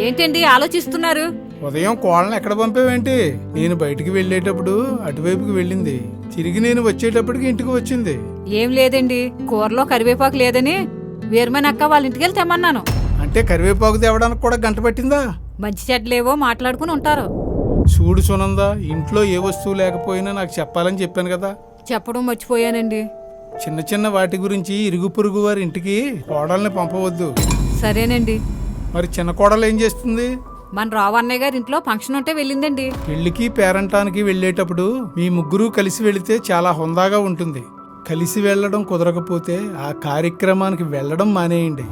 ఏంటండి ఆలోచిస్తున్నారు? ఉదయం కోళ్ళని ఎక్కడ పంపేవేంటి? నేను బయటికి వెళ్ళేటప్పుడు అటువైపుకి వెళ్ళింది, తిరిగి నేను వచ్చేటప్పటికి ఇంటికి వచ్చింది. ఏం లేదండి, కూరలో కరివేపాకు లేదని వీరమని అక్క వాళ్ళ ఇంటికి వెళ్ళి తెమ్మన్నాను. అంటే కరివేపాకు తేవడానికి కూడా గంట పట్టిందా? మంచి చెడ్లేవో మాట్లాడుకుని ఉంటారు. చూడు సునందా, ఇంట్లో ఏ వస్తువు లేకపోయినా నాకు చెప్పాలని చెప్పాను కదా. చెప్పడం మర్చిపోయానండి. చిన్న చిన్న వాటి గురించి ఇరుగు పొరుగు వారి ఇంటికి కోడల్ని పంపవద్దు. సరేనండి. మరి చిన్న కోడలు ఏం చేస్తుంది? మన రావన్నయ్య గారి ఇంట్లో ఫంక్షన్ ఉంటే వెళ్ళిందండి. పెళ్లికి పేరంటానికి వెళ్ళేటప్పుడు మీ ముగ్గురు కలిసి వెళితే చాలా హుందాగా ఉంటుంది. కలిసి వెళ్ళడం కుదరకపోతే ఆ కార్యక్రమానికి వెళ్ళడం మానేయండి.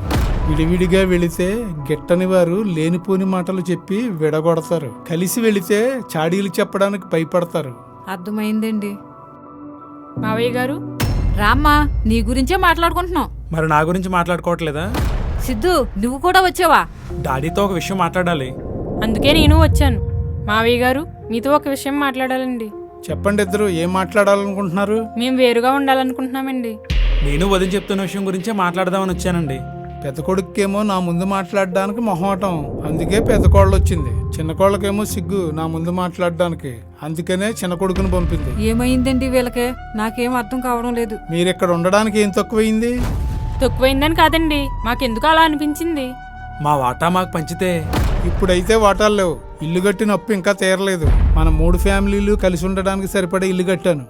విడివిడిగా వెళితే గిట్టని వారు లేనిపోని మాటలు చెప్పి విడగొడతారు. కలిసి వెళితే చాడీలు చెప్పడానికి భయపడతారు. అర్థమైందండి. మావయ్య గారు, రామ్మా, నీ గురించే మాట్లాడుకుంటున్నాం. మరి నా గురించి మాట్లాడుకోవట్లేదా? సిద్ధు, నువ్వు కూడా వచ్చావా? డాడీతో ఒక విషయం మాట్లాడాలి. అందుకే నేను వచ్చాను. మావయ్య గారు, మీతో ఒక విషయం మాట్లాడాలండి. చెప్పండి, ఇద్దరు ఏం మాట్లాడాలనుకుంటున్నారు? మేము వేరుగా ఉండాలనుకుంటున్నామండి. నేను వదిన చెప్తున్న విషయం గురించే మాట్లాడదామని వచ్చానండి. పెద్ద కొడుకేమో నా ముందు మాట్లాడడానికి మొహమాటం, అందుకే పెద్ద కోళ్ళు వచ్చింది. చిన్న కోళ్ళకేమో సిగ్గు నా ముందు మాట్లాడడానికి, అందుకనే చిన్న కొడుకుని పంపింది. ఏమైందండి వీళ్ళకే? నాకేం అర్థం కావడం లేదు. మీరిక్కడ ఉండడానికి ఏం తక్కువైంది? తక్కువైందని కాదండి, మాకెందుకు అలా అనిపించింది. మా వాటా మాకు పంచితే. ఇప్పుడైతే వాటాలు లేవు. ఇల్లు కట్టిన అప్పు ఇంకా తీరలేదు. మన 3 ఫ్యామిలీలు కలిసి ఉండడానికి సరిపడే ఇల్లు కట్టాను.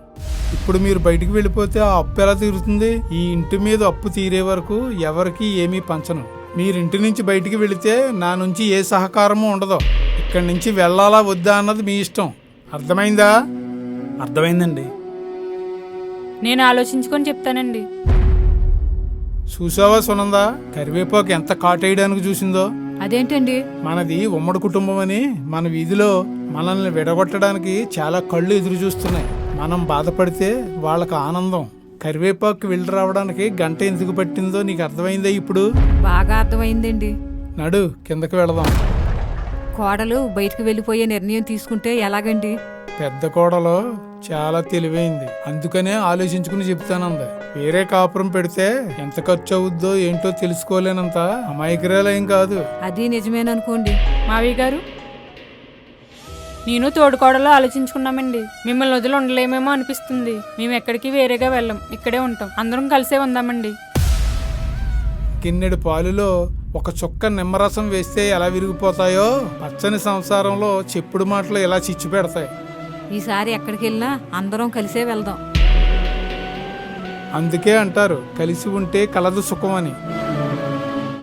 ఇప్పుడు మీరు బయటికి వెళ్ళిపోతే ఆ అప్పు ఎలా తీరుతుంది? ఈ ఇంటి మీద అప్పు తీరే వరకు ఎవరికి ఏమీ పంచను. మీరింటి నుంచి బయటికి వెళితే నా నుంచి ఏ సహకారము ఉండదు. ఇక్కడి నుంచి వెళ్ళాలా వద్దా అన్నది మీ ఇష్టం. అర్థమైందా? అర్థమైందండి. నేను ఆలోచించుకొని చెప్తానండి. చూసావా సునందా, కరివేపాకు ఎంత కాటేయడానికి చూసిందో? అదేంటండి? మనది ఉమ్మడి కుటుంబం అని మన వీధిలో మనల్ని విడగొట్టడానికి చాలా కళ్ళు ఎదురు చూస్తున్నాయి. మనం బాధపడితే వాళ్ళకి ఆనందం. కరివేపాకు వెళ్ళి రావడానికి గంట ఎందుకు పట్టిందో నీకు అర్థమైందా ఇప్పుడు? బాగా అర్థమైందండి. నడు, కిందకి వెళదాం. కోడలు బయటికి వెళ్ళిపోయే నిర్ణయం తీసుకుంటే ఎలాగండి? పెద్ద కోడలో చాలా తెలివైంది, అందుకనే ఆలోచించుకుని చెప్తానంది. వేరే కాపురం పెడితే ఎంత ఖర్చు అవుద్దో ఏంటో తెలుసుకోలేనంత అమాయకురాలేం కాదు. అది నిజమేననుకోండి. మావయ్య గారు, నేను తోడుకోడలో ఆలోచించుకున్నామండి. మిమ్మల్ని వదిలి ఉండలేమేమో అనిపిస్తుంది. మేము ఎక్కడికి వేరేగా వెళ్ళం, ఇక్కడే ఉంటాం. అందరం కలిసే ఉందామండి. గిన్నెడు పాలులో ఒక చుక్క నిమ్మరసం వేస్తే ఎలా విరిగిపోతాయో పచ్చని సంసారంలో చెప్పుడు మాటలు ఎలా చిచ్చు పెడతాయి. ఈసారి ఎక్కడికి వెళ్ళినా అందరం కలిసే వెళ్దాం. అందుకే అంటారు కలిసి ఉంటే కలదు సుఖం అని.